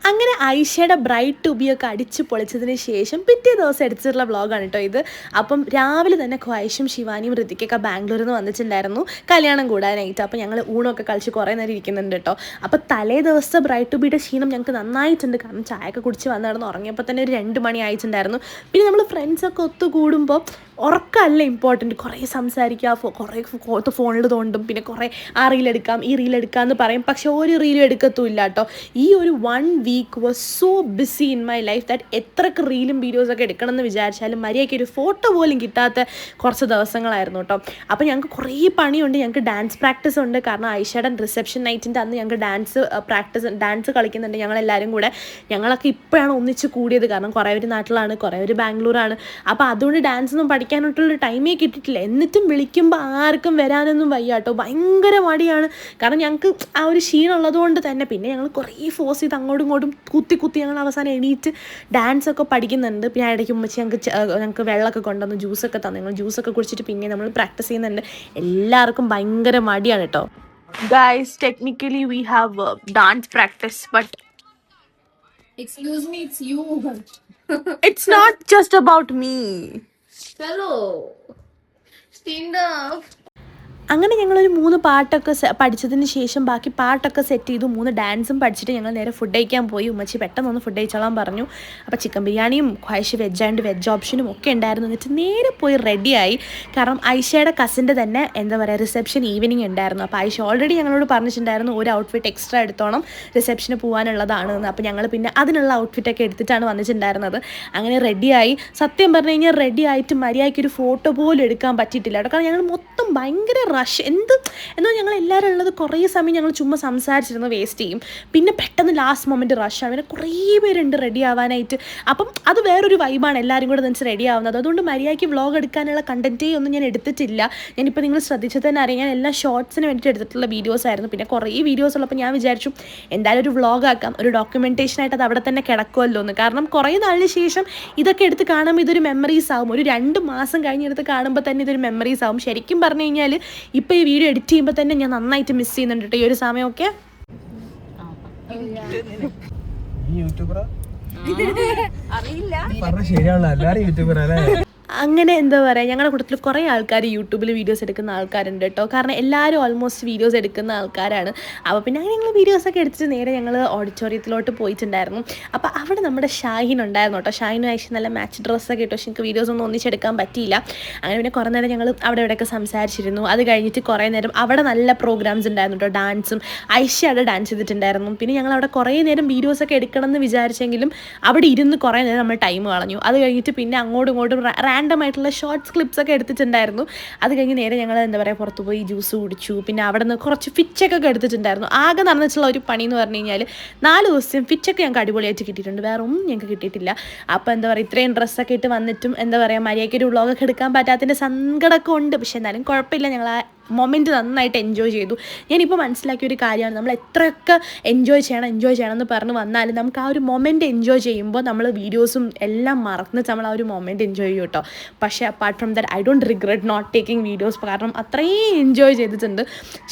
അങ്ങനെ ഐഷയുടെ bride to B ഒക്കെ അടിച്ച് പൊളിച്ചതിന് ശേഷം പിറ്റേ ദിവസം എടുത്തിട്ടുള്ള വ്ളോഗാണ് കേട്ടോ ഇത്. അപ്പം രാവിലെ തന്നെ ഖ്വായിഷും ശിവാനിയും ഋതിക്കൊക്കെ ബാംഗ്ലൂരിൽ നിന്ന് വന്നിട്ടുണ്ടായിരുന്നു കല്യാണം കൂടാനായിട്ട്. അപ്പോൾ ഞങ്ങൾ ഊണൊക്കെ കളിച്ച് കുറേ നേരം ഇരിക്കുന്നുണ്ട് കേട്ടോ. അപ്പോൾ തലേ ദിവസത്തെ ബ്രൈഡ് ടു ബിയുടെ ക്ഷീണം ഞങ്ങൾക്ക് നന്നായിട്ടുണ്ട്. കാരണം ചായയൊക്കെ കുടിച്ച് വന്നിടന്ന് ഉറങ്ങിയപ്പോൾ തന്നെ ഒരു 2 മണി ആയിട്ടുണ്ടായിരുന്നു. പിന്നെ നമ്മൾ ഫ്രണ്ട്സൊക്കെ ഒത്തുകൂടുമ്പോൾ ഉറക്കമല്ല ഇമ്പോർട്ടൻറ്റ്. കുറേ സംസാരിക്കുക, കുറേ ഫോണിൽ തോണ്ടും, പിന്നെ കുറേ ആ റീലെടുക്കാം ഈ റീലെടുക്കാം എന്ന് പറയും. പക്ഷേ ഒരു റീലും എടുക്കത്തുമില്ല കേട്ടോ. ഈ ഒരു 1 week was so busy in my life that എത്രയൊക്കെ റീലും വീഡിയോസൊക്കെ എടുക്കണം എന്ന് വിചാരിച്ചാലും മര്യാദയ്ക്ക് ഒരു ഫോട്ടോ പോലും കിട്ടാത്ത കുറച്ച് ദിവസങ്ങളായിരുന്നു കേട്ടോ. അപ്പോൾ ഞങ്ങൾക്ക് കുറേ പണിയുണ്ട്. ഞങ്ങൾക്ക് ഡാൻസ് പ്രാക്ടീസ് ഉണ്ട്. കാരണം ഐഷയുടെ റിസപ്ഷൻ നൈറ്റിൻ്റെ അന്ന് ഞങ്ങൾക്ക് ഡാൻസ് കളിക്കുന്നുണ്ട് ഞങ്ങളെല്ലാവരും കൂടെ. ഞങ്ങളൊക്കെ ഇപ്പോഴാണ് ഒന്നിച്ച് കൂടിയത്. കാരണം കുറേ പേര് നാട്ടിലാണ്, കുറേ പേര് ബാംഗ്ലൂരാണ്. അപ്പോൾ അതുകൊണ്ട് ഡാൻസൊന്നും പഠിക്കാനായിട്ടുള്ള ടൈമേ കിട്ടിയിട്ടില്ല. എന്നിട്ടും വിളിക്കുമ്പോൾ ആർക്കും വരാനൊന്നും വയ്യ കേട്ടോ. ഭയങ്കര മടിയാണ്. കാരണം ഞങ്ങൾക്ക് ആ ഒരു ക്ഷീണം ഉള്ളതുകൊണ്ട് തന്നെ. പിന്നെ ഞങ്ങൾ കുറേ ഫോഴ്സ് ചെയ്ത് അങ്ങോട്ടും ഇങ്ങോട്ടും കുത്തി ഞങ്ങൾ അവസാനം എണീറ്റ് ഡാൻസൊക്കെ പഠിക്കുന്നുണ്ട്. പിന്നെ ഇടയ്ക്ക് ഉമ്മച്ചി ഞങ്ങൾക്ക് വെള്ളമൊക്കെ കൊണ്ടുവന്ന് ജ്യൂസൊക്കെ തന്നു. ഞങ്ങൾ ജ്യൂസൊക്കെ കുടിച്ചിട്ട് പിന്നെ നമ്മൾ പ്രാക്ടീസ് ചെയ്യുന്നുണ്ട്. എല്ലാവർക്കും ഭയങ്കര മടിയാണ് കേട്ടോ. Guys, technically we have dance practice, but excuse me, it's you. it's not just about me. Hello. Stand up. അങ്ങനെ ഞങ്ങളൊരു 3 പാട്ടൊക്കെ പഠിച്ചതിന് ശേഷം ബാക്കി പാട്ടൊക്കെ സെറ്റ് ചെയ്തു. 3 ഡാൻസും പഠിച്ചിട്ട് ഞങ്ങൾ നേരെ ഫുഡ് കഴിക്കാൻ പോയി. ഉമ്മച്ചി പെട്ടെന്നൊന്ന് ഫുഡ് കഴിച്ചോളാൻ പറഞ്ഞു. അപ്പോൾ ചിക്കൻ ബിരിയാണിയും ഖ്വായിഷ് വെജ് ആൻഡ് വെജ് ഓപ്ഷനും ഒക്കെ ഉണ്ടായിരുന്നു. എന്നിട്ട് നേരെ പോയി റെഡിയായി. കാരണം ഐഷയുടെ കസിൻ്റെ തന്നെ എന്താ പറയുക റിസപ്ഷൻ ഈവനിങ് ഉണ്ടായിരുന്നു. അപ്പോൾ ഐഷ ഓൾറെഡി ഞങ്ങളോട് പറഞ്ഞിട്ടുണ്ടായിരുന്നു ഒരു ഔട്ട്ഫിറ്റ് എക്സ്ട്രാ എടുത്തോണം, റിസപ്ഷന് പോകാനുള്ളതാണ് എന്ന്. അപ്പോൾ ഞങ്ങൾ പിന്നെ അതിനുള്ള ഔട്ട്ഫിറ്റൊക്കെ എടുത്തിട്ടാണ് വന്നിട്ടുണ്ടായിരുന്നത്. അങ്ങനെ റെഡിയായി. സത്യം പറഞ്ഞു കഴിഞ്ഞാൽ റെഡി ആയിട്ട് മര്യാദയ്ക്ക് ഒരു ഫോട്ടോ പോലും എടുക്കാൻ പറ്റിയിട്ടില്ല കേട്ടോ. കാരണം ഞങ്ങൾ മൊത്തം ഭയങ്കര റഷ്. എന്നാൽ ഞങ്ങൾ എല്ലാവരും ഉള്ളത് കുറേ സമയം ഞങ്ങൾ ചുമ്മാ സംസാരിച്ചിരുന്ന് വേസ്റ്റ് ചെയ്യും. പിന്നെ പെട്ടെന്ന് ലാസ്റ്റ് മൊമെൻറ്റ് റഷാണ്. പിന്നെ കുറേ പേരുണ്ട് റെഡി ആവാനായിട്ട്. അപ്പം അത് വേറൊരു വൈബാണ് എല്ലാവരും കൂടെ നിന്ന് റെഡി ആവുന്നത്. അതുകൊണ്ട് മര്യാദയ്ക്ക് വ്ളോഗ് എടുക്കാനുള്ള കണ്ടൻറ്റേ ഒന്നും ഞാൻ എടുത്തിട്ടില്ല. ഞാനിപ്പോൾ നിങ്ങൾ ശ്രദ്ധിച്ചത് തന്നെ അറിയാം, ഞാൻ എല്ലാം ഷോർട്സിന് വേണ്ടിയിട്ട് എടുത്തിട്ടുള്ള വീഡിയോസ് ആയിരുന്നു. പിന്നെ കുറേ വീഡിയോസ് ഉള്ളപ്പോൾ ഞാൻ വിചാരിച്ചു എന്തായാലും ഒരു വ്ളോഗ് ആക്കാം, ഒരു ഡോക്യുമെൻറ്റേഷനായിട്ട് അത് അവിടെ തന്നെ കിടക്കുമല്ലോ എന്ന്. കാരണം കുറേ നാളിന് ശേഷം ഇതൊക്കെ എടുത്ത് കാണുമ്പോൾ ഇതൊരു മെമ്മറീസ് ആവും. ഒരു 2 മാസം കഴിഞ്ഞെടുത്ത് കാണുമ്പോൾ തന്നെ ഇതൊരു മെമ്മറീസ് ആവും. ശരിക്കും പറഞ്ഞു കഴിഞ്ഞാൽ ഇപ്പോൾ ഈ വീഡിയോ എഡിറ്റ് ചെയ്യുമ്പോൾ തന്നെ ഞാൻ നന്നായിട്ട് മിസ് ചെയ്യുന്നുണ്ട് കേട്ടോ ഈ ഒരു സമയമൊക്കെ. അങ്ങനെ എന്താ പറയുക, ഞങ്ങളുടെ കൂട്ടത്തിൽ കുറേ ആൾക്കാർ യൂട്യൂബിൽ വീഡിയോസ് എടുക്കുന്ന ആൾക്കാരുണ്ട് കേട്ടോ. കാരണം എല്ലാവരും ഓൾമോസ്റ്റ് വീഡിയോസ് എടുക്കുന്ന ആൾക്കാരാണ്. അപ്പോൾ പിന്നെ അങ്ങനെ ഞങ്ങൾ വീഡിയോസൊക്കെ എടുത്തിട്ട് നേരെ ഞങ്ങൾ ഓഡിറ്റോറിയത്തിലോട്ട് പോയിട്ടുണ്ടായിരുന്നു. അപ്പോൾ അവിടെ നമ്മുടെ ഷാഹിൻ ഉണ്ടായിരുന്നു കേട്ടോ. ഷാഹിനും ഐഷ നല്ല മാച്ച് ഡ്രസ്സൊക്കെ ഇട്ടു. പക്ഷേ എനിക്ക് വീഡിയോസ് ഒന്നും ഒന്നിച്ചെടുക്കാൻ പറ്റിയില്ല. അങ്ങനെ പിന്നെ കുറേ നേരം ഞങ്ങൾ അവിടെ ഇവിടെയൊക്കെ സംസാരിച്ചിരുന്നു. അത് കഴിഞ്ഞിട്ട് കുറേ നേരം അവിടെ നല്ല പ്രോഗ്രാംസ് ഉണ്ടായിരുന്നു കേട്ടോ. ഡാൻസും ഐഷ അവിടെ ഡാൻസ് ചെയ്തിട്ടുണ്ടായിരുന്നു. പിന്നെ ഞങ്ങൾ അവിടെ കുറേ നേരം വീഡിയോസൊക്കെ എടുക്കണം എന്ന് വിചാരിച്ചെങ്കിലും അവിടെ ഇരുന്ന് കുറേ നേരം നമ്മൾ ടൈം കളഞ്ഞു. അത് കഴിഞ്ഞിട്ട് പിന്നെ അങ്ങോട്ടും ഇങ്ങോട്ടും റാൻഡമായിട്ടുള്ള ഷോർട്സ് ക്ലിപ്സൊക്കെ എടുത്തിട്ടുണ്ടായിരുന്നു. അത് കഴിഞ്ഞ് നേരെ ഞങ്ങൾ എന്താ പറയുക പുറത്ത് പോയി ജ്യൂസ് കുടിച്ചു. പിന്നെ അവിടെ നിന്ന് കുറച്ച് ഫിച്ചൊക്കെ എടുത്തിട്ടുണ്ടായിരുന്നു. ആകെ നടന്നിട്ടുള്ള ഒരു പണി എന്ന് പറഞ്ഞു കഴിഞ്ഞാൽ 4 ദിവസം ഫിച്ചൊക്കെ ഞങ്ങൾക്ക് അടിപൊളിയായിട്ട് കിട്ടിയിട്ടുണ്ട്. വേറെ ഒന്നും ഞങ്ങൾക്ക് കിട്ടിയിട്ടില്ല. അപ്പോൾ എന്താ പറയുക ഇത്രയും ഡ്രസ്സൊക്കെ ഇട്ട് വന്നിട്ടും എന്താ പറയുക മര്യാദയ്ക്ക് ഒരു വ്ളോഗൊക്കെ എടുക്കാൻ പറ്റാത്തതിൻ്റെ സങ്കടമൊക്കെ ഉണ്ട്. പക്ഷേ എന്നാലും കുഴപ്പമില്ല, ഞങ്ങൾ ആ മൊമെൻറ്റ് നന്നായിട്ട് എൻജോയ് ചെയ്തു. ഞാനിപ്പോൾ മനസ്സിലാക്കിയ ഒരു കാര്യമാണ്, നമ്മൾ എത്രയൊക്കെ എൻജോയ് ചെയ്യണം എന്ന് പറഞ്ഞ് വന്നാലും നമുക്ക് ആ ഒരു മൊമെൻറ്റ് എൻജോയ് ചെയ്യുമ്പോൾ നമ്മൾ വീഡിയോസും എല്ലാം മറന്നിട്ട് നമ്മൾ ആ ഒരു മൊമെൻറ്റ് എൻജോയ് ചെയ്യും കേട്ടോ. പക്ഷേ apart from that I don't regret not taking videos. കാരണം അത്രയും എൻജോയ് ചെയ്തിട്ടുണ്ട്.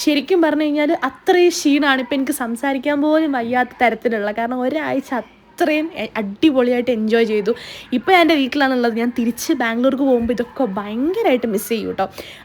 ശരിക്കും പറഞ്ഞു കഴിഞ്ഞാൽ അത്രയും ക്ഷീണമാണ്. ഇപ്പോൾ എനിക്ക് സംസാരിക്കാൻ പോലും വയ്യാത്ത തരത്തിലുള്ള, കാരണം ഒരാഴ്ച അത്രയും അടിപൊളിയായിട്ട് എൻജോയ് ചെയ്തു. ഇപ്പോൾ ഞാൻ എൻ്റെ വീട്ടിലാണുള്ളത്. ഞാൻ തിരിച്ച് ബാംഗ്ലൂർക്ക് പോകുമ്പോൾ ഇതൊക്കെ ഭയങ്കരമായിട്ട് മിസ് ചെയ്യും കേട്ടോ.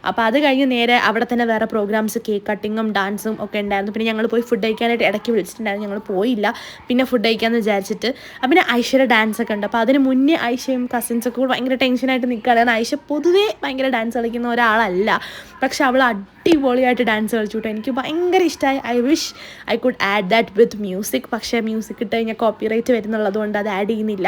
അപ്പോൾ അത് കഴിഞ്ഞ് നേരെ അവിടെ തന്നെ വേറെ പ്രോഗ്രാംസ് കേക്ക് കട്ടിങ്ങും ഡാൻസും ഒക്കെ ഉണ്ടായിരുന്നു. പിന്നെ ഞങ്ങൾ പോയി ഫുഡ് കഴിക്കാനായിട്ട് ഇടയ്ക്ക് വിളിച്ചിട്ടുണ്ടായിരുന്നു. ഞങ്ങൾ പോയില്ല, പിന്നെ ഫുഡ് കഴിക്കാമെന്ന് വിചാരിച്ചിട്ട്. പിന്നെ ഐഷയുടെ ഡാൻസൊക്കെ ഉണ്ട്. അപ്പോൾ അതിന് മുന്നേ ഐഷയും കസിൻസൊക്കെ കൂടെ ഭയങ്കര ടെൻഷനായിട്ട് നിൽക്കുകയാണ്. കാരണം ഐഷ പൊതുവേ ഭയങ്കര ഡാൻസ് കളിക്കുന്ന ഒരാളല്ല. പക്ഷെ അവൾ അടിപൊളിയായിട്ട് ഡാൻസ് കളിച്ചു കേട്ടോ. എനിക്ക് ഭയങ്കര ഇഷ്ടമായി. I wish I could add that with music. പക്ഷേ മ്യൂസിക് ഇട്ട് കഴിഞ്ഞാൽ കോപ്പിറൈറ്റ് വരുന്നുള്ളത് കൊണ്ട് അത് ആഡ് ചെയ്യുന്നില്ല.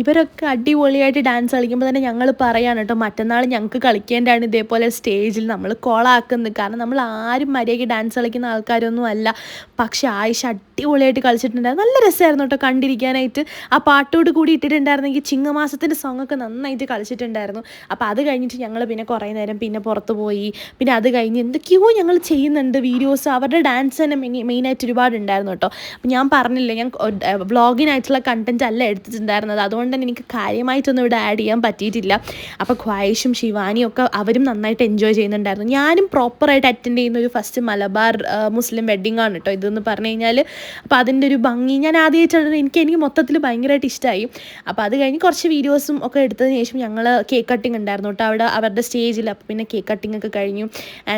ഇവരൊക്കെ അടിപൊളിയായിട്ട് ഡാൻസ് കളിക്കുമ്പോൾ തന്നെ ഞങ്ങൾ പറയാണ് കേട്ടോ മറ്റന്നാൾ ഞങ്ങൾക്ക് കളിക്കേണ്ടതാണ് ഇതേപോലെ സ്റ്റേജിൽ നമ്മൾ കോളാക്കുന്നത്. കാരണം നമ്മൾ ആരും മര്യാദയ്ക്ക് ഡാൻസ് കളിക്കുന്ന ആൾക്കാരൊന്നും അല്ല. പക്ഷേ ആയിഷ അടിപൊളിയായിട്ട് കളിച്ചിട്ടുണ്ടായിരുന്നു. നല്ല രസമായിരുന്നു കേട്ടോ കണ്ടിരിക്കാനായിട്ട്. ആ പാട്ടോട് കൂടി ഇട്ടിട്ടുണ്ടായിരുന്നെങ്കിൽ ചിങ്ങമാസത്തിൻ്റെ സോങ്ങൊക്കെ നന്നായിട്ട് കളിച്ചിട്ടുണ്ടായിരുന്നു. അപ്പോൾ അത് കഴിഞ്ഞിട്ട് ഞങ്ങൾ പിന്നെ കുറേ നേരം പിന്നെ പുറത്ത് പോയി. പിന്നെ അത് കഴിഞ്ഞ് എന്തൊക്കെയോ ഞങ്ങൾ ചെയ്യുന്നുണ്ട് വീഡിയോസ്. അവരുടെ ഡാൻസ് തന്നെ മെയിനായിട്ട് ഒരുപാടുണ്ടായിരുന്നു കേട്ടോ. അപ്പോൾ ഞാൻ പറഞ്ഞില്ലേ, ഞാൻ വ്ളോഗിനായിട്ടുള്ള കണ്ടൻറ്റ് അല്ല എടുത്തിട്ടുണ്ടായിരുന്നത്. അതുകൊണ്ട് അതുകൊണ്ട് തന്നെ എനിക്ക് കാര്യമായിട്ടൊന്നും ഇവിടെ ആഡ് ചെയ്യാൻ പറ്റിയിട്ടില്ല. അപ്പോൾ ഖ്വായിഷും ശിവാനിയും ഒക്കെ അവരും നന്നായിട്ട് എൻജോയ് ചെയ്യുന്നുണ്ടായിരുന്നു. ഞാനും പ്രോപ്പറായിട്ട് അറ്റൻഡ് ചെയ്യുന്ന ഒരു ഫസ്റ്റ് മലബാർ മുസ്ലിം വെഡ്ഡിങ് ആണ് കേട്ടോ ഇതെന്ന് പറഞ്ഞു കഴിഞ്ഞാൽ. അപ്പോൾ അതിൻ്റെ ഒരു ഭംഗി ഞാൻ ആദ്യമായിട്ടാണ് എനിക്ക് മൊത്തത്തിൽ ഭയങ്കരമായിട്ട് ഇഷ്ടമായി. അപ്പോൾ അത് കഴിഞ്ഞ് കുറച്ച് വീഡിയോസും ഒക്കെ എടുത്തതിന് ശേഷം ഞങ്ങൾ കേക്ക് കട്ടിങ് ഉണ്ടായിരുന്നു കേട്ടോ അവിടെ അവരുടെ സ്റ്റേജിൽ. അപ്പോൾ പിന്നെ കേക്ക് കട്ടിങ് ഒക്കെ കഴിഞ്ഞു.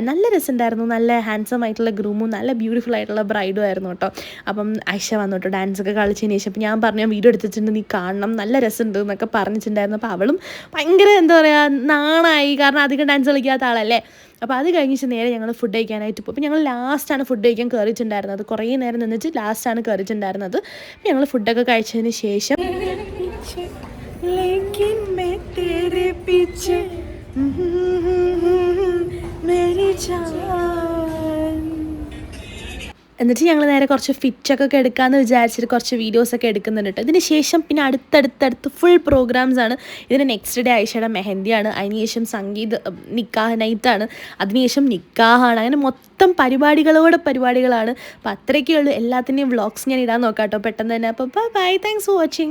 നല്ല രസമുണ്ടായിരുന്നു. നല്ല ഹാൻസം ആയിട്ടുള്ള ഗ്രൂമും നല്ല ബ്യൂട്ടിഫുൾ ആയിട്ടുള്ള ബ്രൈഡും ആയിരുന്നു കേട്ടോ. അപ്പം ഐഷ വന്നു കേട്ടോ ഡാൻസൊക്കെ കളിച്ചതിന് ശേഷം. അപ്പോൾ ഞാൻ പറഞ്ഞു വീഡിയോ എടുത്തിട്ടുണ്ട് നീ കാണണം നല്ല രസമുണ്ട് എന്നൊക്കെ പറഞ്ഞിട്ടുണ്ടായിരുന്നു. അപ്പോൾ അവളും ഭയങ്കര എന്താ പറയുക നാണായി, കാരണം അധികം ഡാൻസ് കളിക്കാത്ത ആളല്ലേ. അപ്പോൾ അത് കഴിഞ്ഞിട്ട് നേരെ ഞങ്ങൾ ഫുഡ് കഴിക്കാനായിട്ട് പോകും. അപ്പോൾ ഞങ്ങൾ ലാസ്റ്റാണ് ഫുഡ് കഴിക്കാൻ കയറിയിട്ടുണ്ടായിരുന്നത്. കുറേ നേരം നിന്നിട്ട് ലാസ്റ്റാണ് കയറിയിട്ടുണ്ടായിരുന്നത്. അപ്പോൾ ഞങ്ങൾ ഫുഡൊക്കെ കഴിച്ചതിന് ശേഷം എന്നിട്ട് ഞങ്ങൾ നേരെ കുറച്ച് ഫിറ്റൊക്കെ എടുക്കാമെന്ന് വിചാരിച്ചിട്ട് കുറച്ച് വീഡിയോസൊക്കെ എടുക്കുന്നുണ്ട് കേട്ടോ. ഇതിന് ശേഷം പിന്നെ അടുത്തടുത്ത് ഫുൾ പ്രോഗ്രാംസാണ്. ഇതിന് നെക്സ്റ്റ് ഡേ ഐഷയുടെ മെഹന്തിയാണ്, അതിനുശേഷം സംഗീത് നിക്കാഹ് നൈറ്റാണ്, അതിനുശേഷം നിക്കാഹാണ്. അങ്ങനെ മൊത്തം പരിപാടികളാണ്. അപ്പോൾ അത്രയൊക്കെ ഉള്ളൂ. എല്ലാത്തിൻ്റെയും വ്ളോഗ്സ് ഞാൻ ഇടാൻ നോക്കാം കേട്ടോ പെട്ടെന്ന് തന്നെ. അപ്പോൾ ബൈ, താങ്ക്സ് ഫോർ വാച്ചിങ്.